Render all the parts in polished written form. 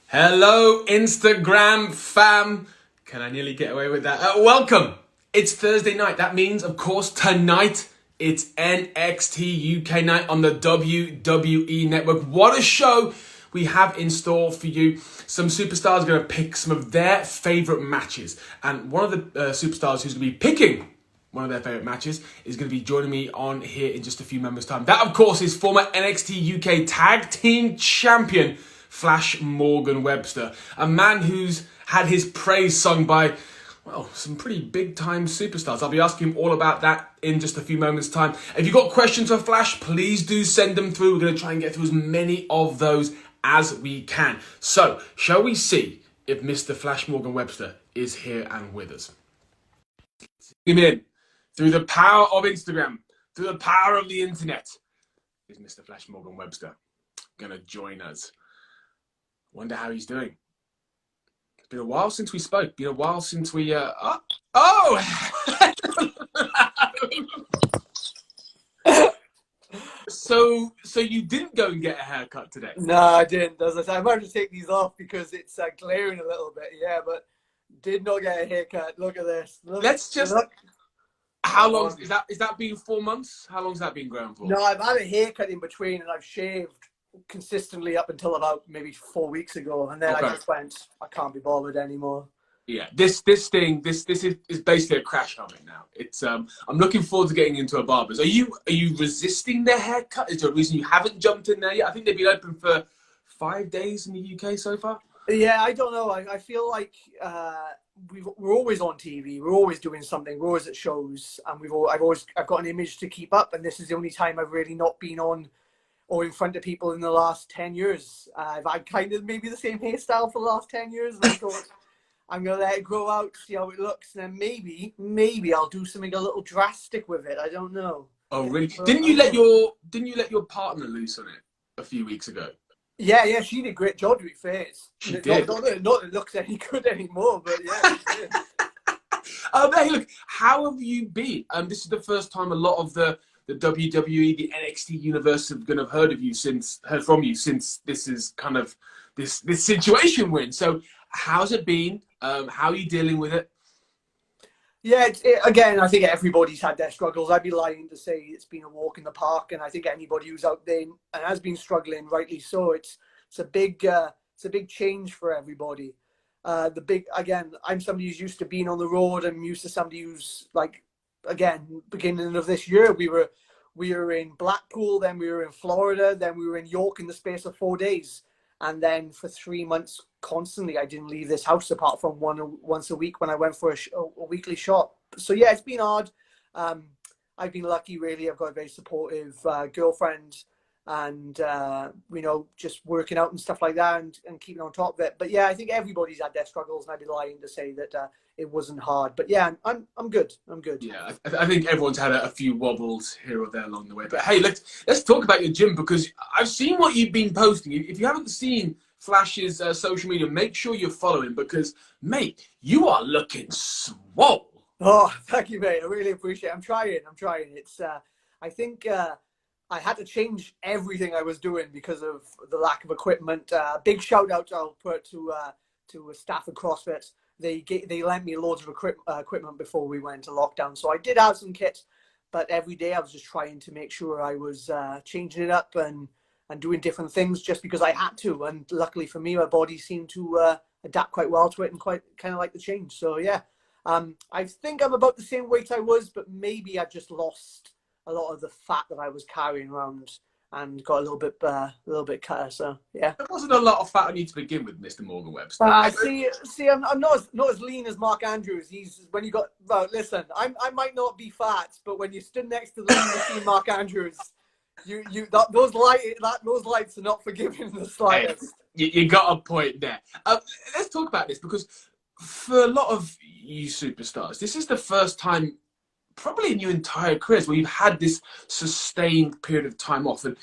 Hello, Instagram fam. Can I nearly get away with that? Welcome. It's Thursday night. That means, of course, tonight it's NXT UK night on the WWE Network. What a show we have in store for you. Some superstars are going to pick some of their favourite matches. And one of the superstars who's going to be picking one of their favourite matches is going to be joining me on here in just a few moments' time. That, of course, is former NXT UK Tag Team Champion Flash Morgan Webster, a man who's had his praise sung by, well, some pretty big-time superstars. I'll be asking him all about that in just a few moments' time. If you've got questions for Flash, please do send them through. We're going to try and get through as many of those as we can. So, shall we see if Mr. Flash Morgan Webster is here and with us? Him in. Through the power of Instagram, through the power of the internet, is Mr. Flash Morgan Webster going to join us. Wonder how he's doing. It's been a while since we spoke. Been a while since we. So you didn't go and get a haircut today? No, I didn't. As I said, I'm about to take these off because it's glaring a little bit. Yeah, but did not get a haircut. Look at this. Look. How long is that? Is that been 4 months? How long's that been growing for? No, I've had a haircut in between, and I've shaved consistently up until about maybe 4 weeks ago, and then I just went, I can't be bothered anymore. Yeah, this is basically a crash helmet now. It's I'm looking forward to getting into a barber's. Are you resisting the haircut? Is there a reason you haven't jumped in there yet? I think they've been open for 5 days in the UK so far. Yeah, I don't know. I feel like we're always on TV. We're always doing something. We're always at shows, and I've got an image to keep up, and this is the only time I've really not been on or in front of people in the last 10 years. I've had kind of maybe the same hairstyle for the last 10 years. And I thought, I'm going to let it grow out, see how it looks. And then maybe I'll do something a little drastic with it. I don't know. Oh, really? Didn't you let your partner loose on it a few weeks ago? Yeah, she did a great job, to be fair. She did. Not that it looks any good anymore, but yeah, she did. Hey, look, how have you been? This is the first time a lot of the WWE, the NXT universe have gonna have heard from you since this is kind of this situation we're in. So how's it been? How are you dealing with it? Yeah, again, I think everybody's had their struggles. I'd be lying to say it's been a walk in the park, and I think anybody who's out there and has been struggling, rightly so, it's a big change for everybody. I'm somebody who's used to being on the road. I'm used to somebody who's beginning of this year, we were in Blackpool, then we were in Florida, then we were in York in the space of 4 days. And then for 3 months, constantly, I didn't leave this house apart from once a week when I went for a weekly shot. So yeah, it's been hard. I've been lucky, really. I've got a very supportive girlfriend, and just working out and stuff like that, and keeping on top of it. But yeah, I think everybody's had their struggles, and I'd be lying to say that it wasn't hard. But yeah, I'm good. I'm good. Yeah, I think everyone's had a few wobbles here or there along the way. But hey, let's talk about your gym, because I've seen what you've been posting. If you haven't seen Flash's social media, make sure you're following, because mate, you are looking swole. Oh, thank you, mate. I really appreciate it. I'm trying. It's I think I had to change everything I was doing because of the lack of equipment. Big shout out I'll put to staff at CrossFit. They lent me loads of equipment before we went into lockdown, so I did have some kit, but every day I was just trying to make sure I was changing it up and doing different things just because I had to. And luckily for me, my body seemed to adapt quite well to it and quite kind of like the change. So yeah, I think I'm about the same weight I was, but maybe I just lost a lot of the fat that I was carrying around and got a little bit cutter. So yeah, There wasn't a lot of fat on you to begin with, Mr. Morgan Webster. See, I'm not as lean as Mark Andrews. Listen, I might not be fat, but when you stood next to the lean machine Mark Andrews, those lights are not forgiving the slightest. You got a point there. Let's talk about this, because for a lot of you superstars, this is the first time probably in your entire careers where you've had this sustained period of time off. And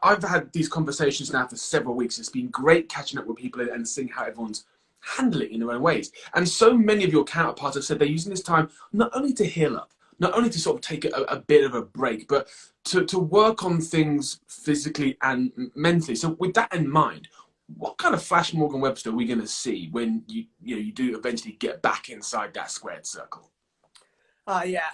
I've had these conversations now for several weeks. It's been great catching up with people and seeing how everyone's handling it in their own ways. And so many of your counterparts have said they're using this time not only to heal up, not only to sort of take a bit of a break, but to work on things physically and mentally. So with that in mind, what kind of Flash Morgan Webster are we going to see when you do eventually get back inside that squared circle? Yeah.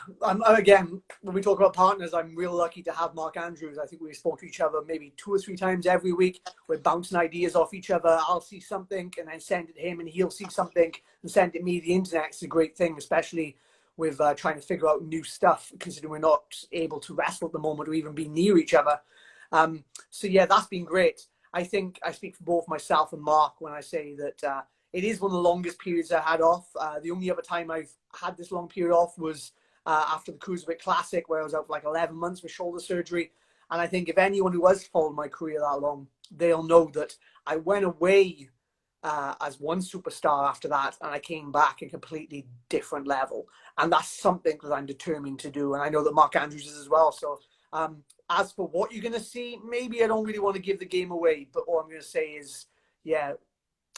Again, when we talk about partners, I'm real lucky to have Mark Andrews. I think we spoke to each other maybe 2 or 3 times every week. We're bouncing ideas off each other. I'll see something and then send it to him, and he'll see something and send it me. The internet's a great thing, especially with trying to figure out new stuff, considering we're not able to wrestle at the moment or even be near each other. So yeah, that's been great. I think I speak for both myself and Mark when I say that it is one of the longest periods I had off. The only other time I've had this long period off was after the Cruiserweight Classic, where I was out for like 11 months with shoulder surgery. And I think if anyone who has followed my career that long, they'll know that I went away as one superstar after that, and I came back a completely different level. And that's something that I'm determined to do. And I know that Mark Andrews is as well. So as for what you're going to see, maybe I don't really want to give the game away. But all I'm going to say is, yeah,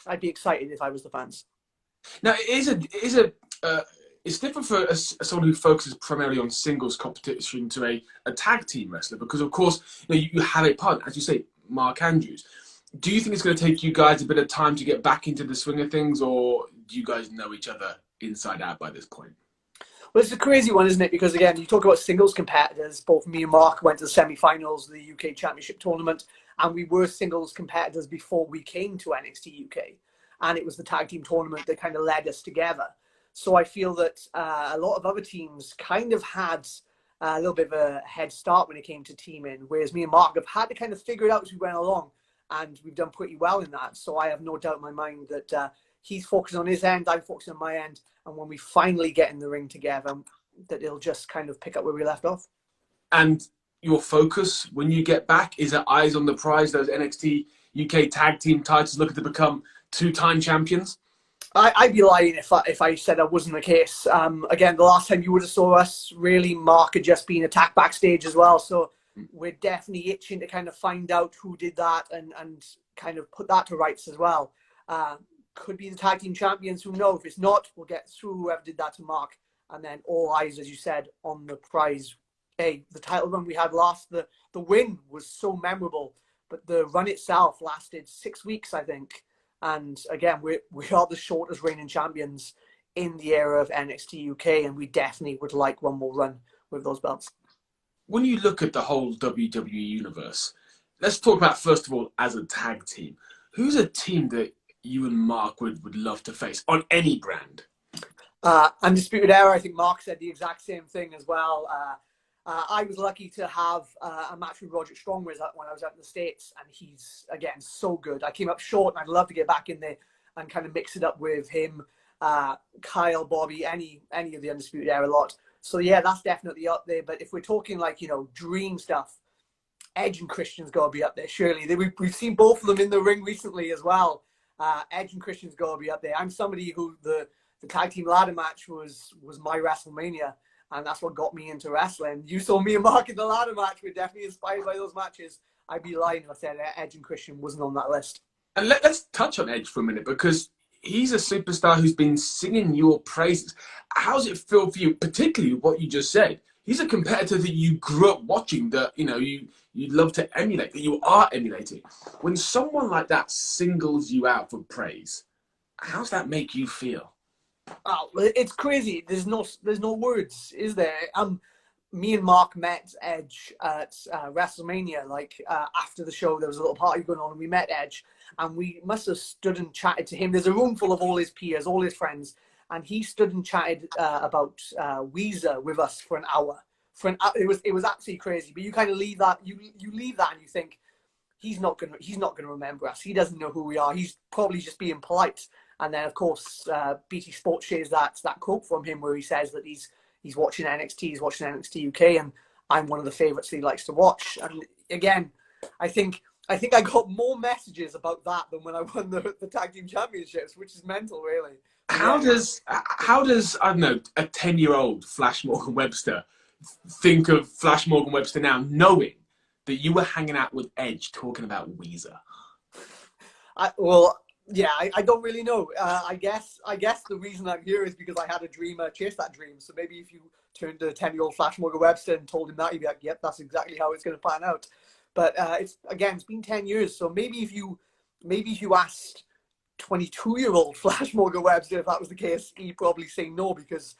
I'd be excited if I was the fans. Now, it's different for someone who focuses primarily on singles competition to a tag team wrestler, because of course you have a partner, as you say, Mark Andrews. Do you think it's going to take you guys a bit of time to get back into the swing of things, or do you guys know each other inside out by this point? Well, it's a crazy one, isn't it? Because again, you talk about singles competitors. Both me and Mark went to the semi-finals of the UK Championship tournament, and we were singles competitors before we came to NXT UK. And it was the tag team tournament that kind of led us together. So I feel that a lot of other teams kind of had a little bit of a head start when it came to teaming, whereas me and Mark have had to kind of figure it out as we went along, and we've done pretty well in that. So I have no doubt in my mind that he's focusing on his end, I'm focusing on my end, and when we finally get in the ring together, that it'll just kind of pick up where we left off. And your focus when you get back, is it eyes on the prize, those NXT UK tag team titles, looking to become 2-time champions? I'd be lying if I said that wasn't the case. Again, the last time you would have saw us, really, Mark had just been attacked backstage as well. So we're definitely itching to kind of find out who did that and kind of put that to rights as well. Could be the tag team champions, who knows? If it's not, we'll get through whoever did that to Mark. And then all eyes, as you said, on the prize. Hey, the title run we had last, the win was so memorable, but the run itself lasted 6 weeks, I think. And again, we are the shortest reigning champions in the era of NXT UK, and we definitely would like one more run with those belts. When you look at the whole WWE universe, let's talk about, first of all, as a tag team. Who's a team that you and Mark would love to face on any brand? Undisputed Era, I think Mark said the exact same thing as well. I was lucky to have a match with Roderick Strong when I was out in the States, and he's, again, so good. I came up short, and I'd love to get back in there and kind of mix it up with him, Kyle, Bobby, any of the Undisputed Era lot. So, yeah, that's definitely up there. But if we're talking, like, dream stuff, Edge and Christian's got to be up there, surely. We've seen both of them in the ring recently as well. Edge and Christian's got to be up there. I'm somebody who the tag team ladder match was my WrestleMania. And that's what got me into wrestling. You saw me and Mark in the ladder match. We're definitely inspired by those matches. I'd be lying if I said Edge and Christian wasn't on that list. And let's touch on Edge for a minute, because he's a superstar who's been singing your praises. How's it feel for you, particularly what you just said? He's a competitor that you grew up watching, that you'd love to emulate, that you are emulating. When someone like that singles you out for praise, how's that make you feel? Oh, it's crazy. There's no words, is there? Me and Mark met Edge at WrestleMania. After the show, there was a little party going on, and we met Edge, and we must have stood and chatted to him. There's a room full of all his peers, all his friends, and he stood and chatted about Weezer with us for an hour. It was absolutely crazy. But you kind of leave that, you leave that, and you think he's not gonna remember us. He doesn't know who we are. He's probably just being polite. And then, of course, BT Sports shares that quote from him where he says that he's watching NXT, he's watching NXT UK, and I'm one of the favourites that he likes to watch. And again, I think I got more messages about that than when I won the tag team championships, which is mental, really. How does I don't know, a 10-year-old Flash Morgan Webster think of Flash Morgan Webster now, knowing that you were hanging out with Edge talking about Weezer? Yeah, I don't really know. I guess the reason I'm here is because I had a dream, chase that dream. So maybe if you turned to a 10-year-old Flash Morgan Webster and told him that, he'd be like, yep, that's exactly how it's going to pan out. But it's been 10 years. So maybe if you maybe if you asked 22-year-old Flash Morgan Webster if that was the case, he'd probably say no, because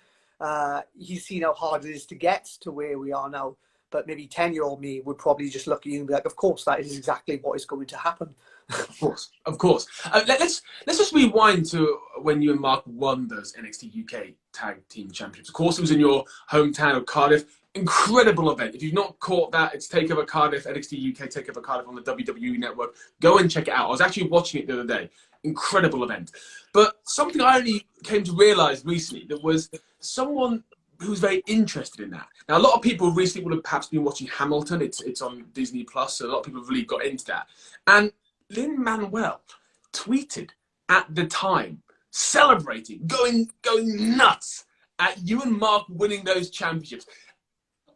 he's seen how hard it is to get to where we are now. But maybe 10-year-old me would probably just look at you and be like, of course, that is exactly what is going to happen. Of course, of course. Let's just rewind to when you and Mark won those NXT UK Tag Team Championships. Of course, it was in your hometown of Cardiff. Incredible event. If you've not caught that, it's Takeover Cardiff, NXT UK Takeover Cardiff on the WWE Network. Go and check it out. I was actually watching it the other day. Incredible event. But something I only came to realise recently, there was someone who's very interested in that. Now, a lot of people recently would have perhaps been watching Hamilton. It's on Disney Plus, so a lot of people have really got into that. And Lin-Manuel tweeted at the time, celebrating, going nuts at you and Mark winning those championships.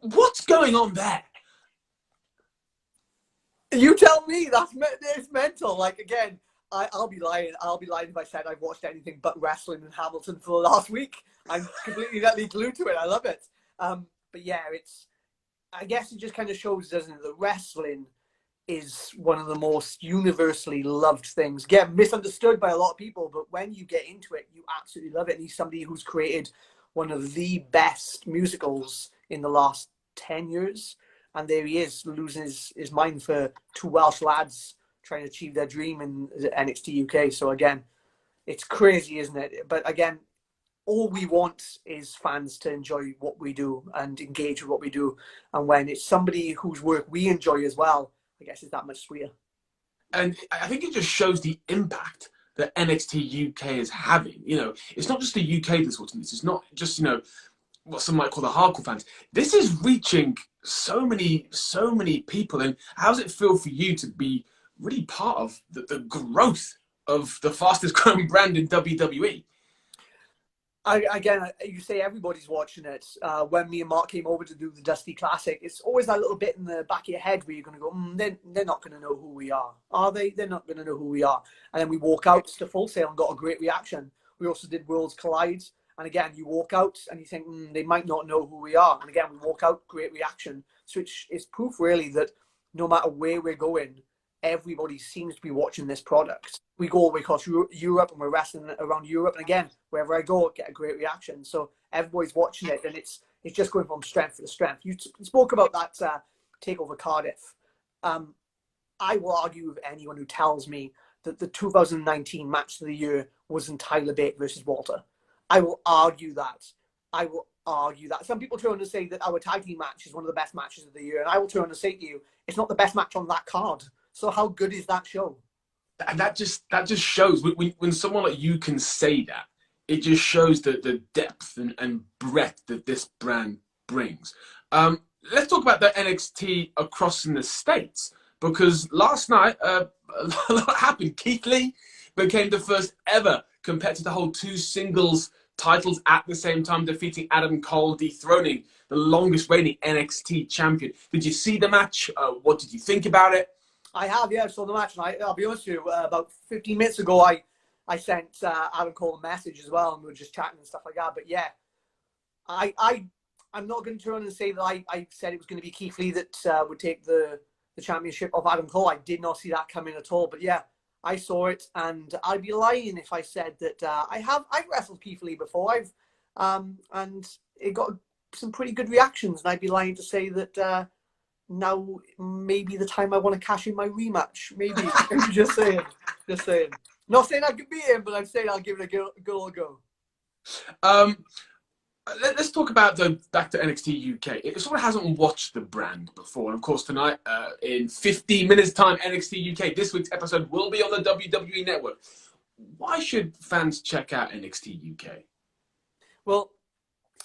What's going on there? You tell me. It's mental. Like, again, I'll be lying. I'll be lying if I said I've watched anything but wrestling and Hamilton for the last week. I'm completely glued to it. I love it. But yeah, I guess it just kind of shows, doesn't it, that wrestling is one of the most universally loved things. Again, misunderstood by a lot of people, but when you get into it, you absolutely love it. And he's somebody who's created one of the best musicals in the last 10 years. And there he is, losing his mind for two Welsh lads trying to achieve their dream in NXT UK. So again, it's crazy, isn't it? But again, all we want is fans to enjoy what we do and engage with what we do. And when it's somebody whose work we enjoy as well, I guess it's that much sweeter. And I think it just shows the impact that NXT UK is having. You know, it's not just the UK that's watching this. It's not just, you know, what some might call the hardcore fans. This is reaching so many people. And how does it feel for you to be really part of the growth of the fastest growing brand in WWE? Again, you say everybody's watching it. When me and Mark came over to do the Dusty Classic, it's always that little bit in the back of your head where you're going to go, they're not going to know who we are they? They're not going to know who we are. And then we walk out to Full Sail and got a great reaction. We also did Worlds Collide. And again, you walk out and you think, they might not know who we are. And again, we walk out, great reaction. So it's proof really that no matter where we're going, everybody seems to be watching this product. We go all the way across Europe and we're wrestling around Europe. And again, wherever I go, I get a great reaction. So everybody's watching it and it's just going from strength to strength. You spoke about that Takeover Cardiff. I will argue with anyone who tells me that the 2019 match of the year wasn't Tyler Bate versus Walter. I will argue that. Some people turn and say that our tag team match is one of the best matches of the year. And I will turn and say to you, it's not the best match on that card. So how good is that show? And that just shows when someone like you can say that, it just shows the depth and breadth that this brand brings. Let's talk about the NXT across in the States, because last night a lot happened. Keith Lee became the first ever competitor to hold two singles titles at the same time, defeating Adam Cole, dethroning the longest reigning NXT champion. Did you see the match? What did you think about it? I have, yeah, I saw the match, and I'll be honest with you, about 15 minutes ago, I sent Adam Cole a message as well, and we were just chatting and stuff like that. But yeah, I'm not going to turn and say that I said it was going to be Keith Lee that would take the championship of Adam Cole. I did not see that coming at all. But yeah, I saw it, and I'd be lying if I said that I've wrestled Keith Lee before. And it got some pretty good reactions, and I'd be lying to say that now maybe the time I want to cash in my rematch. Maybe. just saying. Not saying I could beat him, but I'm saying I'll give it a good old go. Let's talk about back to NXT UK. If someone hasn't watched the brand before, and of course tonight, in 15 minutes time, NXT UK, this week's episode will be on the WWE Network. Why should fans check out NXT UK? Well,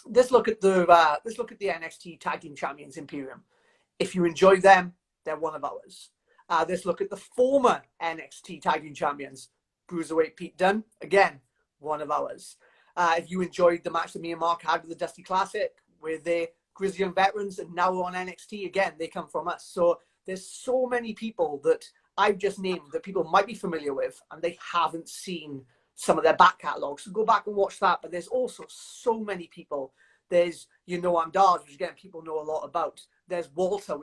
let's look at the NXT Tag Team Champions Imperium. If you enjoy them, they're one of ours. Let's look at the former NXT Tag Team Champions. Bruiserweight Pete Dunne, again, one of ours. If you enjoyed the match that me and Mark had with the Dusty Classic, where they're Grizzly Young Veterans and now on NXT, again, they come from us. So there's so many people that I've just named that people might be familiar with, and they haven't seen some of their back catalogs. So go back and watch that. But there's also so many people. There's I'm Dars, which again, people know a lot about. There's Walter,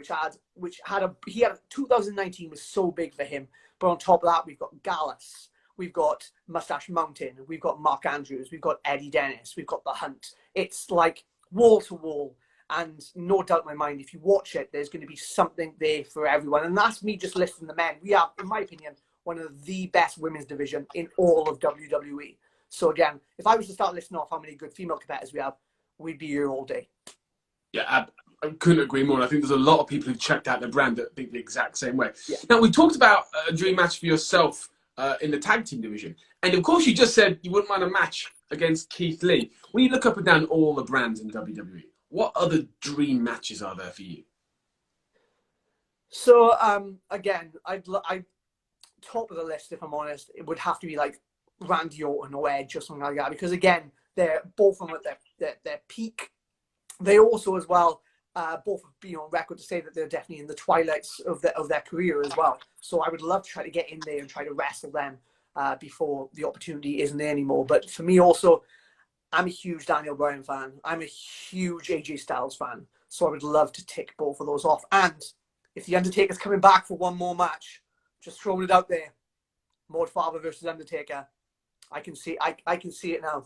he had 2019 was so big for him. But on top of that, we've got Gallus, we've got Mustache Mountain, we've got Mark Andrews, we've got Eddie Dennis, we've got The Hunt. It's like wall to wall. And no doubt in my mind, if you watch it, there's going to be something there for everyone. And that's me just listing the men. We have, in my opinion, one of the best women's division in all of WWE. So again, if I was to start listing off how many good female competitors we have, we'd be here all day. Yeah, I couldn't agree more. I think there's a lot of people who've checked out the brand that think the exact same way. Yeah. Now, we talked about a dream match for yourself in the tag team division. And of course, you just said you wouldn't mind a match against Keith Lee. When you look up and down all the brands in WWE, what other dream matches are there for you? So, again, I top of the list, if I'm honest, it would have to be like Randy Orton or Edge or something like that. Because again, they're both of them at their peak. They also, as well, both have been on record to say that they're definitely in the twilights of their career as well. So I would love to try to get in there and try to wrestle them before the opportunity isn't there anymore. But for me also, I'm a huge Daniel Bryan fan. I'm a huge AJ Styles fan. So I would love to tick both of those off. And if The Undertaker's coming back for one more match, just throwing it out there, Mord Father versus Undertaker, I can see it now.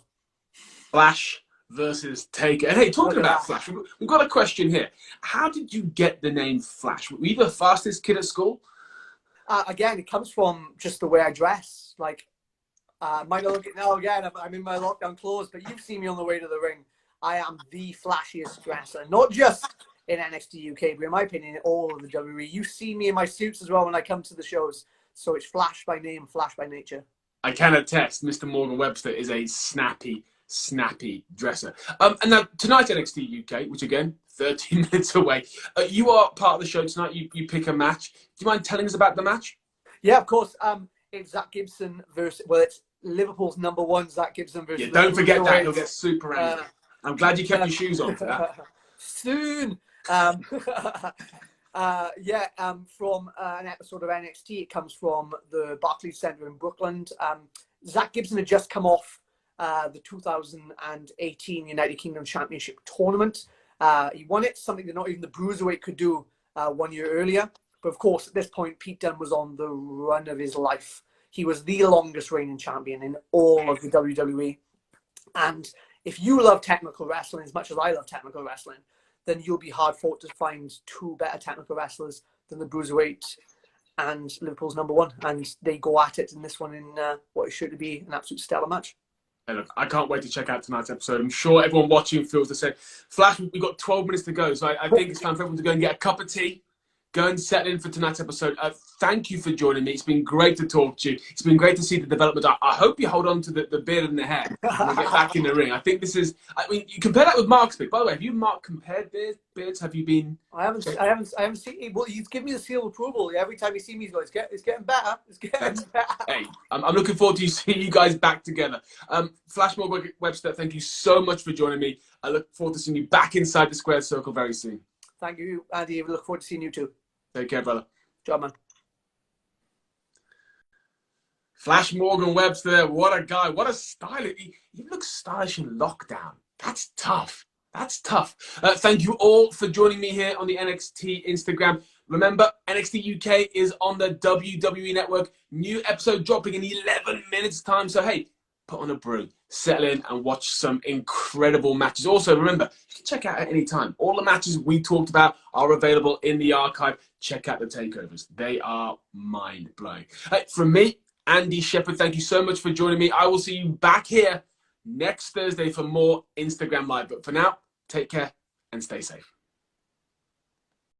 Flash versus Taker. And hey, talking about Flash, we've got a question here. How did you get the name Flash? Were you the fastest kid at school? Again, it comes from just the way I dress. Like, might not look it now again, I'm in my lockdown clothes, but you've seen me on the way to the ring. I am the flashiest dresser, not just in NXT UK, but in my opinion, in all of the WWE. You see me in my suits as well when I come to the shows. So it's Flash by name, Flash by nature. I can attest, Mr. Morgan Webster is a snappy dresser. And now, tonight NXT UK, which again, 13 minutes away, you are part of the show tonight. You pick a match. Do you mind telling us about the match? Yeah, of course. It's Zach Gibson versus, well, it's Liverpool's #1, Zach Gibson versus... Yeah, don't forget that. He'll get super angry. I'm glad you kept your shoes on for that. Soon. From an episode of NXT. It comes from the Barclays Center in Brooklyn. Zach Gibson had just come off the 2018 United Kingdom Championship tournament. He won it, something that not even the Bruiserweight could do 1 year earlier. But of course, at this point, Pete Dunne was on the run of his life. He was the longest reigning champion in all of the WWE. And if you love technical wrestling as much as I love technical wrestling, then you'll be hard fought to find two better technical wrestlers than the Bruiserweight and Liverpool's #1. And they go at it in this one in what is sure to be an absolute stellar match. Hey, look, I can't wait to check out tonight's episode. I'm sure everyone watching feels the same. Flash, we've got 12 minutes to go, so I think it's time for everyone to go and get a cup of tea. Go and settle in for tonight's episode. Thank you for joining me. It's been great to talk to you. It's been great to see the development. I hope you hold on to the beard and the hair when we get back in the ring. I think this is... I mean, you compare that with Mark's beard. By the way, have you and Mark compared beards? Have you been... I haven't seen... Well, he's given me the seal of approval. Every time you see me, he's going, it's getting better. It's getting better. Hey, I'm looking forward to seeing you guys back together. Flash Morgan Webster, thank you so much for joining me. I look forward to seeing you back inside the squared circle very soon. Thank you, Andy. I look forward to seeing you too. Take care, brother. Job, man. Flash Morgan Webster, what a guy, what a style. He looks stylish in lockdown. That's tough. That's tough. Thank you all for joining me here on the NXT Instagram. Remember, NXT UK is on the WWE Network. New episode dropping in 11 minutes time. So, hey, put on a brew, settle in and watch some incredible matches. Also, remember, you can check out at any time. All the matches we talked about are available in the archive. Check out the takeovers. They are mind-blowing. Hey, from me, Andy Shepherd, thank you so much for joining me. I will see you back here next Thursday for more Instagram Live. But for now, take care and stay safe.